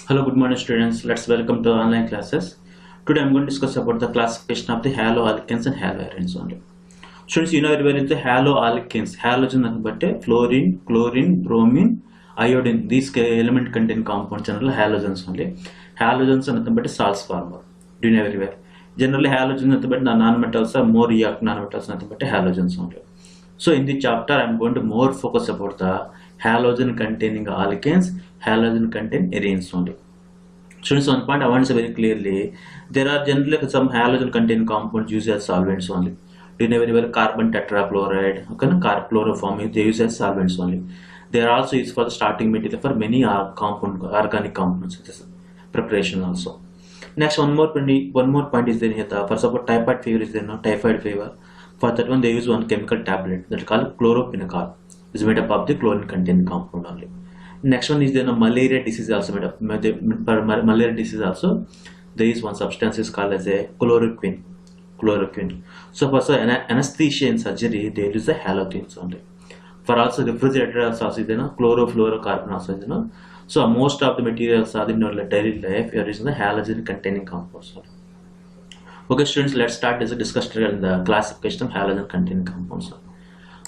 Hello, good morning students. Let's welcome to online classes. Today I'm going to discuss about the classification of the haloalkanes and haloarenes only. Students, you know very well the haloalkanes. Halogen nothing fluorine, chlorine, bromine, iodine. These element contain compounds generally halogens only. Halogens are nothing but salts former. Do you know very well? Generally halogens nothing but nanometals are more react nanometals nothing but halogens only. So in the chapter I'm going to more focus about the halogen containing alkanes, halogen containing arenes only. Students, one point I want to say very clearly, there are generally some halogen containing compounds used as solvents only. Do you know very well carbon tetrachloride, okay, chloroform, they use as solvents only. They are also used for the starting material for many organic compounds preparation also. Next, one more point is there here. For suppose typhoid fever is there, no typhoid fever. For that one, they use one chemical tablet that is called chlorophenol. It's made up of the chlorine containing compound only. Next one is then a malaria disease also made up. For malaria disease also, there is one substance is called as a chloroquine. So for anesthesia in surgery, they use the halogens only. For also refrigerator also is then a chlorofluorocarbon also is then. So most of the materials are in our daily life we are using the halogen containing compounds. Okay, students, let's start this discussion in the classification of halogen containing compounds.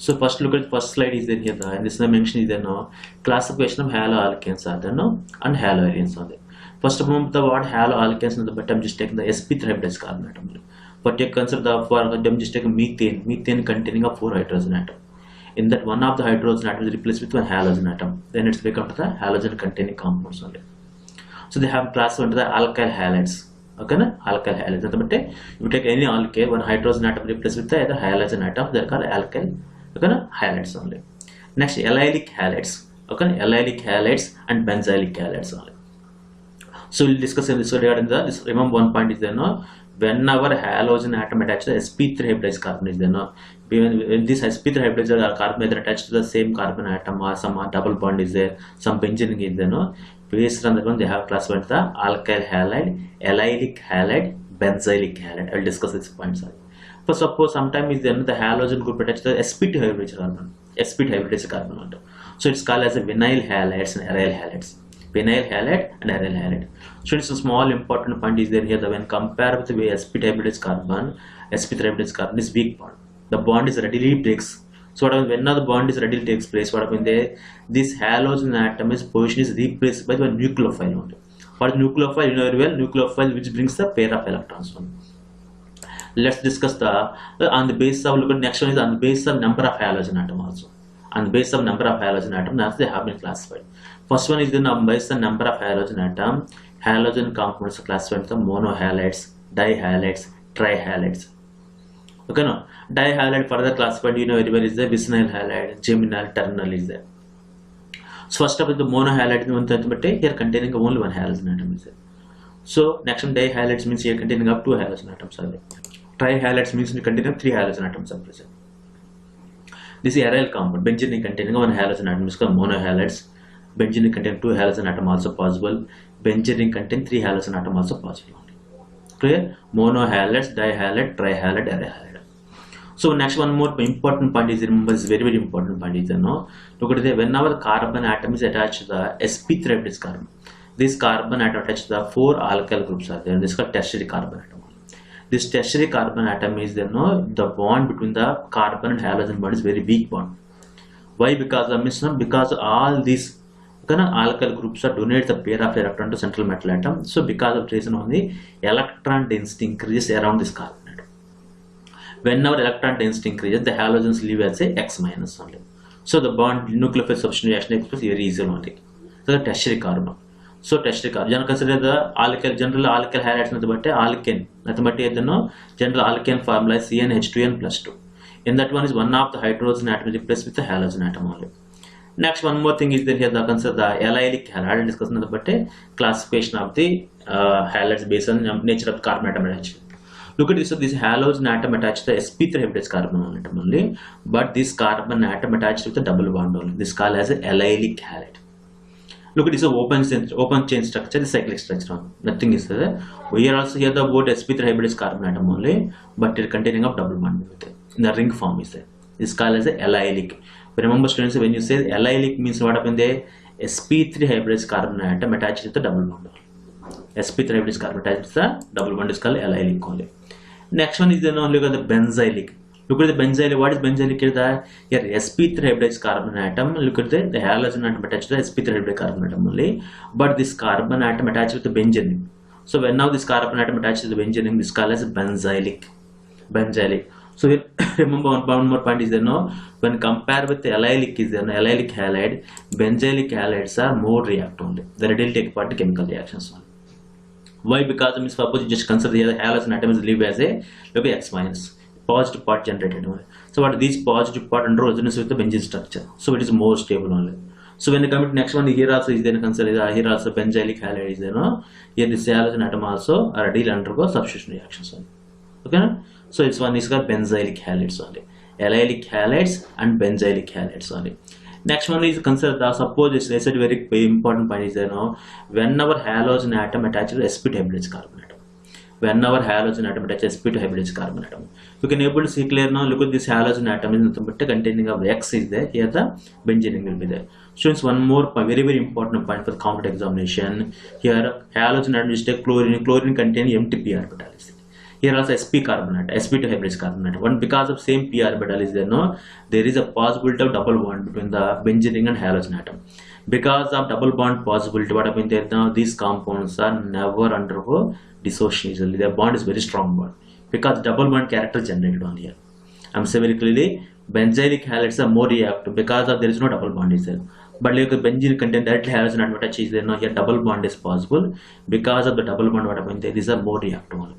So first look at the first slide is there here, and this is the mention is there now. Classification of haloalkanes are there now and haloarenes are there. First of all, the word haloalkanes in the but I'm just taking the sp3 hybridized carbon atom. But you consider the for I'm just taking methane containing a 4 hydrogen atom. In that one of the hydrogen atom is replaced with one halogen atom. Then it's become to the halogen containing compounds only. So they have class under the alkyl halides. Okay, na? Alkyl halides. But you take any alkyl, one hydrogen atom replaced with the other halogen atom, they are called alkyl. Okay, na? Halides only. Next, allylic halides. Okay, allylic halides and benzylic halides only. So we'll discuss in this regarding the remember one point is there no. Whenever halogen atom attached to the sp3 hybridized carbon is there no. When this sp3 hybridized carbon is attached to the same carbon atom or some double bond is there, some benzene is there no. Based on that one, they have classified the alkyl halide, allylic halide, benzylic halide. I will discuss these points. For suppose sometime is then the halogen group attached to the sp2 hybridized carbon, sp2 hybridized carbon. So it's called as a vinyl halides and aryl halides. Vinyl halide and aryl halide. So it's a small important point is there here that when compared with the sp2 hybridized carbon, sp3 hybridized carbon is weak bond. The bond is readily breaks. So what happens when now the bond is readily takes place? What happens there? This halogen atom is position is replaced by the nucleophile only. What is nucleophile? You know very well. Nucleophile which brings the pair of electrons only. Let's discuss the on the basis of look at next one is on the basis of number of halogen atom also. On the basis of number of halogen atom, that's they have been classified. First one is the based on number of halogen atom. Halogen compounds are classified into monohalides, dihalides, trihalides. Okay, no. Dihalide further classified, you know very well is the vicinal halide, geminal, terminal is there. So first up is the monohalide, but here containing only one halogen atom is there. So next one dihalides means here containing up 2 halogen atoms are there. Trihalides means containing 3 halogen atoms are present. This is aryl compound. Benzene containing 1 halogen atom is called monohalides. Benzene containing 2 halogen atom also possible. Benzene containing 3 halogen atom also possible. Clear? Monohalides, dihalide, trihalide, aryl halide. So next one more important point is remember is very important point is no. Look at the whenever the carbon atom is attached to the sp3 hybridized carbon. This carbon atom attached to the 4 alkyl groups are there. This is called tertiary carbon atom. This tertiary carbon atom is there no. The bond between the carbon and halogen bond is very weak bond. Why? Because because all these alkyl groups are donate the pair of electron to central metal atom. So because of reason only electron density increases around this carbon. Whenever electron density increases, the halogens leave as a X minus only. So the bond nucleophile substitution reaction express very easy only. So the tertiary carbon. So tertiary carbon. You consider the alkyl general alkyl halides nothing but alkane. Nothing but general alkane formula is CnH2n plus 2. In that one is one of the hydrogen atom replaced with the halogen atom only. Next one more thing is there here the consider the allylic halide. I will discuss nothing but classification of the halides based on nature of the carbon atom attachment. Look at this, so this halogen atom attached to the sp3 hybridized carbon atom only, but this carbon atom attached with the double bond only. This is called as a allylic halide. Look at this open chain structure, the cyclic structure. Nothing is there. We are also here the word sp3 hybridized carbon atom only, but it containing of double bond with it. In the ring form is there. This is called as a allylic. Remember students, when you say allylic means what happened there? sp3 hybridized carbon atom attached with the double bond. sp3 hybridized carbon attached with the double bond is called allylic only. Next one is then look at the benzylic. Look at the benzylic. What is benzylic? Here sp3 hybridized carbon atom. Look at the halogen atom attached to the sp3 hybridized carbon atom only. But this carbon atom attached with the benzene. So when now this carbon atom attached to the benzene, this is called as benzylic. Benzylic. So remember one more point is there no, when compared with the allylic is there no, allylic halide, benzylic halides are more react only. They readily take part in chemical reactions only. Why? Because suppose you just consider here the halogen atom is leave as a look at X minus positive part generated only. So what these positive part under resonance with the benzene structure, so it is more stable only. So when they come to next one, here also is then consider here also benzylic halide is there no, here this halogen atom also are readily undergo substitution reactions only. Okay, so it's one is called benzylic halides only, allylic halides and benzylic halides only. Next one is consider the suppose this is a very important point is there now, whenever halogen atom attached to sp2 hybridized carbon atom, whenever halogen atom attached to sp2 hybridized carbon atom, you can able to see clear now. Look at this halogen atom is nothing but containing of X is there, here the benzene will be there. Students, one more very important point for the competitive examination. Here halogen atom is take chlorine contain empty p orbital is there. Here also sp carbon atom, sp2 hybridized carbon atom. One because of same p orbital is there no, there is a possibility of double bond between the benzene and halogen atom. Because of double bond possibility, what happened there now, these compounds are never undergo dissociation. Their bond is very strong bond because double bond character generated on here. I'm saying very clearly, benzylic halides are more reactive because of there is no double bond is there. But like benzene contain directly halogen atom attached is there now, here double bond is possible because of the double bond. What happened there, these are more reactive only.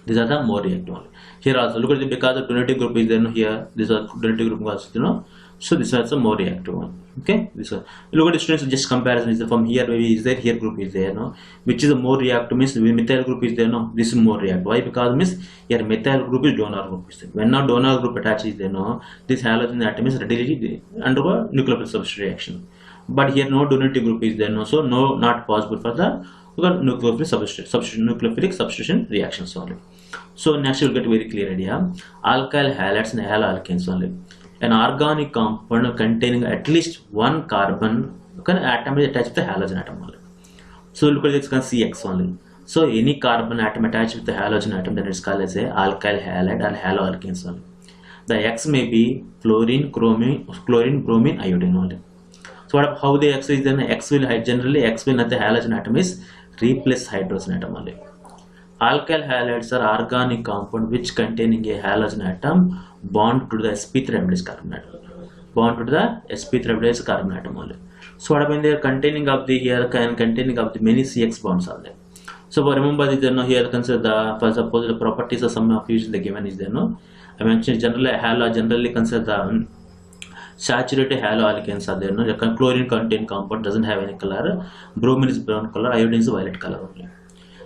These are the more reactive only. Here also look at the because the donating group is there no, here these are donating group also, you know, so this is also more reactive one. Okay, this one look at the students, just comparison is there from here maybe is there, here group is there no, which is a more reactive means methyl group is there no, this is more reactive. Why? Because means here methyl group is donor group is there. When now donor group attached is there no, this halogen atom is readily undergo nucleophilic substitution reaction. But here no donating group is there no, so no, not possible for the nucleophilic substitution reactions only. So next you will get very clear idea. Alkyl halides and haloalkanes only. An organic compound containing at least one carbon atom is attached with the halogen atom only. So look at this, can CX only. So any carbon atom attached with the halogen atom, then it's called as a alkyl halide or haloalkanes only. The X may be fluorine, bromine, iodine only. So what how the X is then, X will generally X will not the halogen atom is replace hydrogen atom only. Alkyl halides are organic compound which containing a halogen atom bond to the sp3 hybridized carbon atom. Bond to the sp3 hybridized carbon atom only. So what happened there, containing of the here containing of the many CX bonds are there. So remember this there no, here consider the for suppose the properties of some of these the given is there no. I mentioned generally consider the saturated haloalkanes are there no. The chlorine contained compound doesn't have any color, bromine is brown color, iodine is violet color only.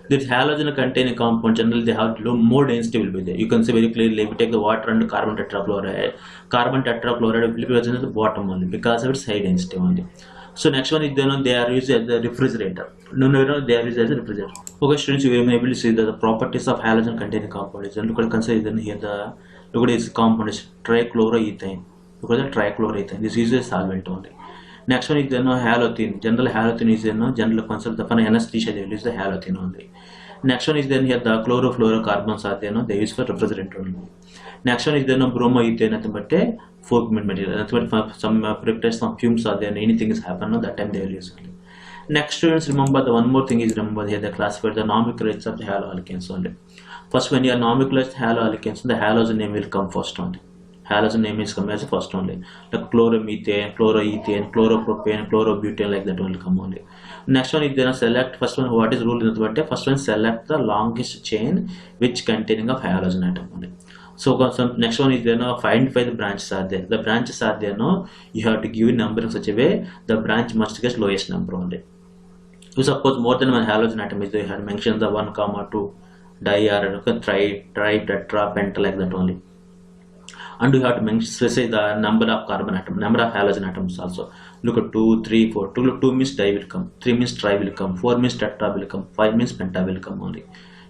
This halogen containing compound generally they have more density will be there. You can see very clearly if you take the water and carbon tetrachloride will be present at the bottom only because of its high density only. So next one is then they are used as the refrigerator. No, they are used as a refrigerator. Okay, students, you will be able to see the properties of halogen containing compound is. And look at consider then here the look at this compound is trichloroethane. Look at the trichloroethane. This is a solvent only. Next one is then halothane. General halothane is then general concept the anesthesia they will use the halothane only. Next one is then here the chlorofluorocarbons are there they use for refrigerant only. Next one is then bromoethane nothing but a foaming material. That's what some precursors, some fumes are there and anything is happen that time they will use only. Next, students, remember the one more thing is remember here the classify the nomenclature of the haloalkanes only. First, when you are nomenclature haloalkanes, the halogen name will come first only. Halogen name is come as first only. Like chloromethane, chloroethane, chloropropane, chlorobutane, like that will come only. Next one is then select first one. What is rule in the first one? Select the longest chain which containing of halogen atom only. So next one is there find the branches are there. The branches are there you have to give a number in such a way the branch must get lowest number only. So suppose more than one halogen atom is there, you have mentioned the 1, 2 di or tri, tetra, penta like that only. And you have to mention say the number of carbon atom, number of halogen atoms also. Look at 2, 3, 4. 2 means di will come, 3 means tri will come, 4 means tetra will come, 5 means penta will come only.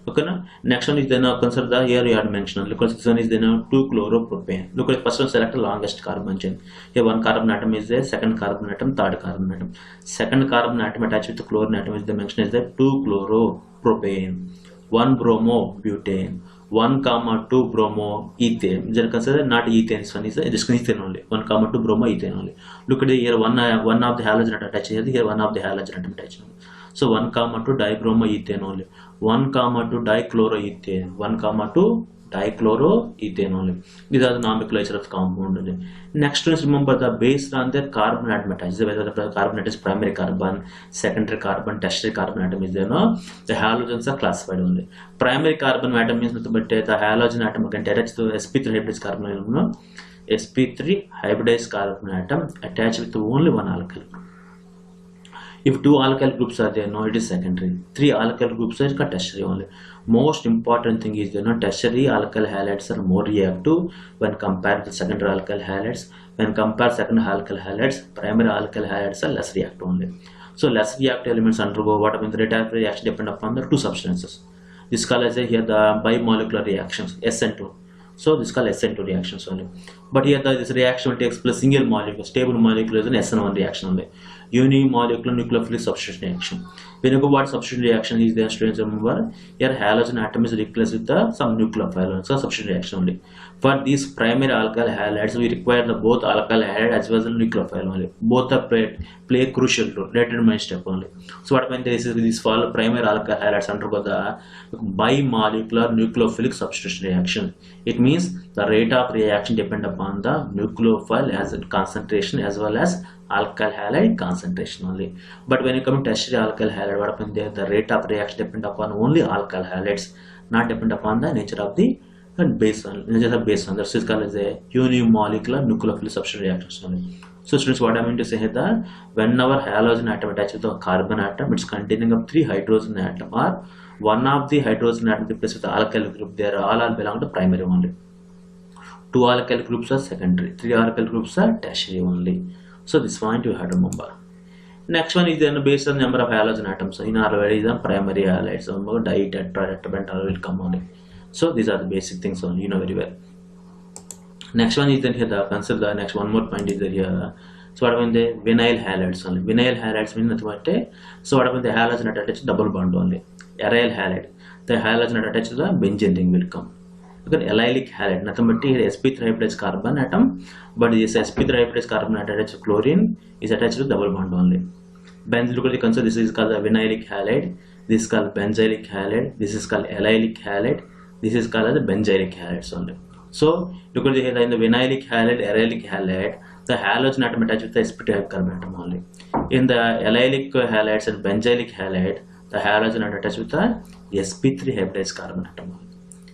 Okay, na? Next one is then consider the here you had mentioned. Look, this one is then 2-chloropropane. Look at first one, select the longest carbon chain. Here one carbon atom is there, second carbon atom, third carbon atom. Second carbon atom attached with the chlorine atom is the mention is that 2-chloropropane, 1-bromo-butane, 1,2-bromo-ethane. Just consider not ethane. This one is just ethane only. 1,2-bromo-ethane only. Look at the here one of the halogen atom attached here. Here one of the halogen atom attached. So 1,2 dibromoethane only. 1,2 dichloroethane. 1,2 dichloroethane only. These are the nomenclature of compound only. Next one is remember the based on their carbon atom attached. Whether the carbon atom is primary carbon, secondary carbon, tertiary carbon atom is there. No, the halogens are classified only. Primary carbon atom means but the halogen atom can attach to sp3 hybridized carbon atom. No, sp3 hybridized carbon atom attached with only one alkyl. If 2 alkyl groups are there, no, it is secondary. 3 alkyl groups are tertiary only. Most important thing is tertiary alkyl halides are more reactive when compared to secondary alkyl halides. When compared secondary alkyl halides, primary alkyl halides are less reactive only. So less reactive elements undergo what happens? The rate of reaction depend upon the two substances. This is called as here the bimolecular reactions, SN2. So this is called SN2 reactions only. But here this reaction takes place single molecule, stable molecule is an SN1 reaction only. Unimolecular nucleophilic substitution reaction. When you go what substitution reaction is there, students remember here halogen atom is replaced with some nucleophile, so substitution reaction only. For these primary alkyl halides, we require the both alkyl halide as well as nucleophile only. Both are play a crucial role, determinant step only. So what means this follow primary alkyl halides undergo the bimolecular nucleophilic substitution reaction. It means the rate of reaction depend upon the nucleophile as concentration as well as alkyl halide concentration only. But when you come to tertiary alkyl halide, what happens there? The rate of reaction depend upon only alkyl halides, not depend upon the nature of the base on. That's called as a unimolecular nucleophilic substitution reactions only. So students, what I mean to say is that whenever halogen atom attached to a carbon atom, it's containing of 3 hydrogen atom or one of the hydrogen atom replaced with the alkyl group. They are all belong to primary only. 2 alkyl groups are secondary, 3 alkyl groups are tertiary only. So this point you have to remember. Next one is then based on number of halogen atoms. So in our way is primary halides. So di, tetra, tetrapentane will come only. So these are the basic things only, you know very well. Next one is then here the consider the next one more point is there here. So what happens the vinyl halides only. Vinyl halides mean nothing but so what happens the halogen attached double bond only. Aryl halide. The halogen attached to the benzene ring will come. Look at allylic halide, nothing but here sp3 hybridized carbon atom, but this sp3 hybridized carbon atom attached to chlorine is attached to double bond only. Look at the concept, this is called the vinylic halide, this is called benzylic halide, this is called allylic halide, this is called the benzylic halides only. So look at the here in the vinylic halide, arylic halide, the halogen atom attached with the sp3 carbon atom only. In the allylic halides and benzylic halide, the halogen atom attached with the sp3 hybridized carbon atom only.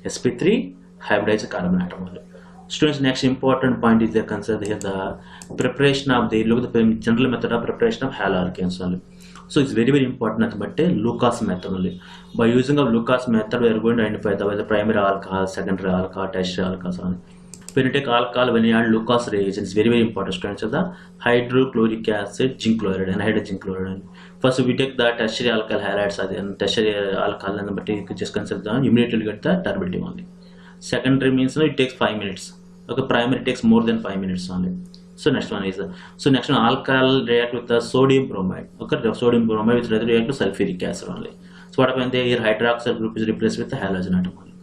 sp3 hybridized carbon atom only. Students, next important point is they consider here the preparation of the general method of preparation of haloalkanes only. So it's very important but Lucas method only. By using of Lucas method, we are going to identify the primary alcohol, secondary alcohol, tertiary alcohol only. When you take alcohol, when you add Lucas reagents, it's very important. Students, the hydrochloric acid, zinc chloride and hydrogen chloride. First we take the tertiary alcohol halides and tertiary alcohol and but you just consider the immediately get the turbidity only. Secondary means it takes 5 minutes. Okay, primary takes more than 5 minutes only. So next one is next one alcohol react with the sodium bromide. Okay, the sodium bromide with react to sulfuric acid only. So what happens there? Here hydroxide group is replaced with the halogen atom only.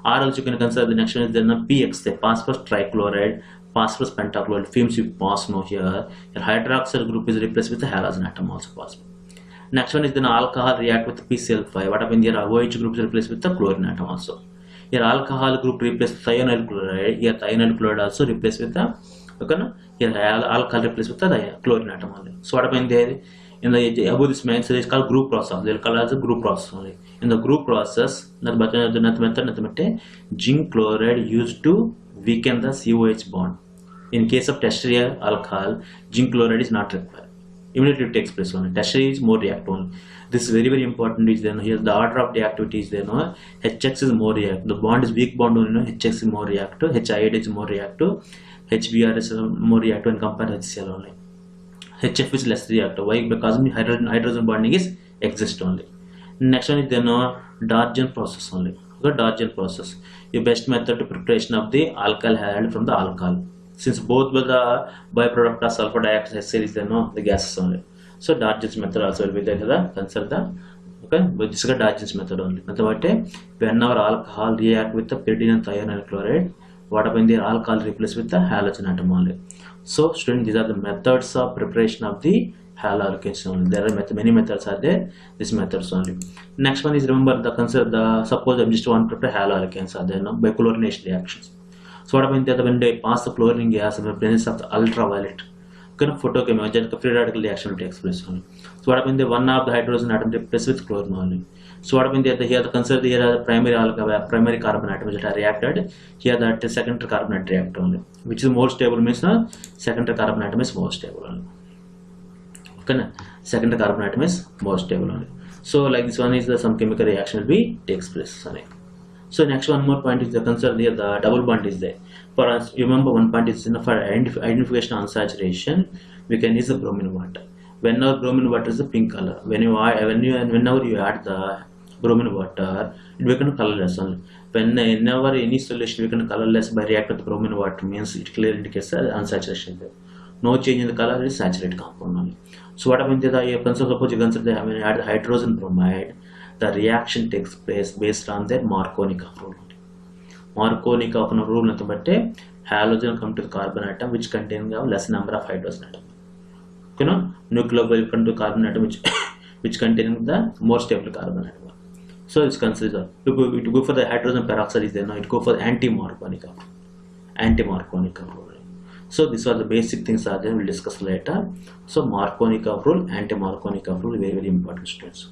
Or else you can consider the next one is then PX, the phosphorus trichloride, phosphorus pentachloride, fumes you pass now here. Your hydroxide group is replaced with the halogen atom also possible. Next one is then alcohol react with PCl5. What happens here? OH group is replaced with the chlorine atom also. Here alcohol group replaced with thionyl chloride. Here thionyl chloride also replaced with the here alcohol replaced with the chlorine atom only. So what happens there? In the above this means it is called group process. They will call as a group process only. In the group process, zinc chloride used to weaken the COH bond. In case of tertiary alcohol, zinc chloride is not required. Immediately it takes place only. Tertiary is more reactive only. This is very important. Is then here the order of the activities there. No, HX is more reactive. The bond is weak bond only. No, HX is more reactive. HID is more reactive. HBr is more reactive when compared to HCl only. HF is less reactive. Why? Because hydrogen bonding is exist only. Next one is then Dargen process only. The Dargen process. The best method to preparation of the alkyl halide from the alcohol. Since both were the byproduct of sulfur dioxide series, they know the gases only. So Dargen's method also will be there to the consider the okay, but this is a Dargen's method only. Whenever alcohol react with the pyridine and thionine chloride, what happens the alcohol replaced with the halogen atom only. So students, these are the methods of preparation of the haloalkanes only. There are many methods are there. These methods only. Next one is remember the consider the suppose I just want to prepare haloalkanes are there no by chlorination reactions. So what happens that when they pass the chlorine gas in the presence of the ultraviolet, kind of photochemical free radical reaction takes place only. So what happens the one of the hydrogen atom replaces with chlorine only. So what happens that here the consider here the primary carbon atoms that are reacted. Here that secondary carbon atom react only, which is more stable means secondary carbon atom is more stable only. Okay, secondary carbon atom is more stable only. So like this one is the some chemical reaction will be takes place only. So next one more point is the consider here the double bond is there. For us, you remember one point is enough for identification of unsaturation. We can use the bromine water. Whenever bromine water is the pink color, whenever you add the bromine water, it becomes colorless only. Whenever any solution becomes colorless by reacting with the bromine water means it clearly indicates the unsaturation there. No change in the color is saturated compound only. So what happens is the suppose you consider when you add the hydrogen bromide, the reaction takes place based on their Markovnikov rule. Markovnikov rule nothing but halogen come to the carbon atom which contain less number of hydrogen atom. You know, nucleophile will come to carbon atom which contain the more stable carbon atom. So it's considered to go for the hydrogen peroxide is there now it go for the anti-Markovnikov rule. So these are the basic things are there, we'll discuss later. So Markovnikov rule, anti-Markovnikov rule, very important students.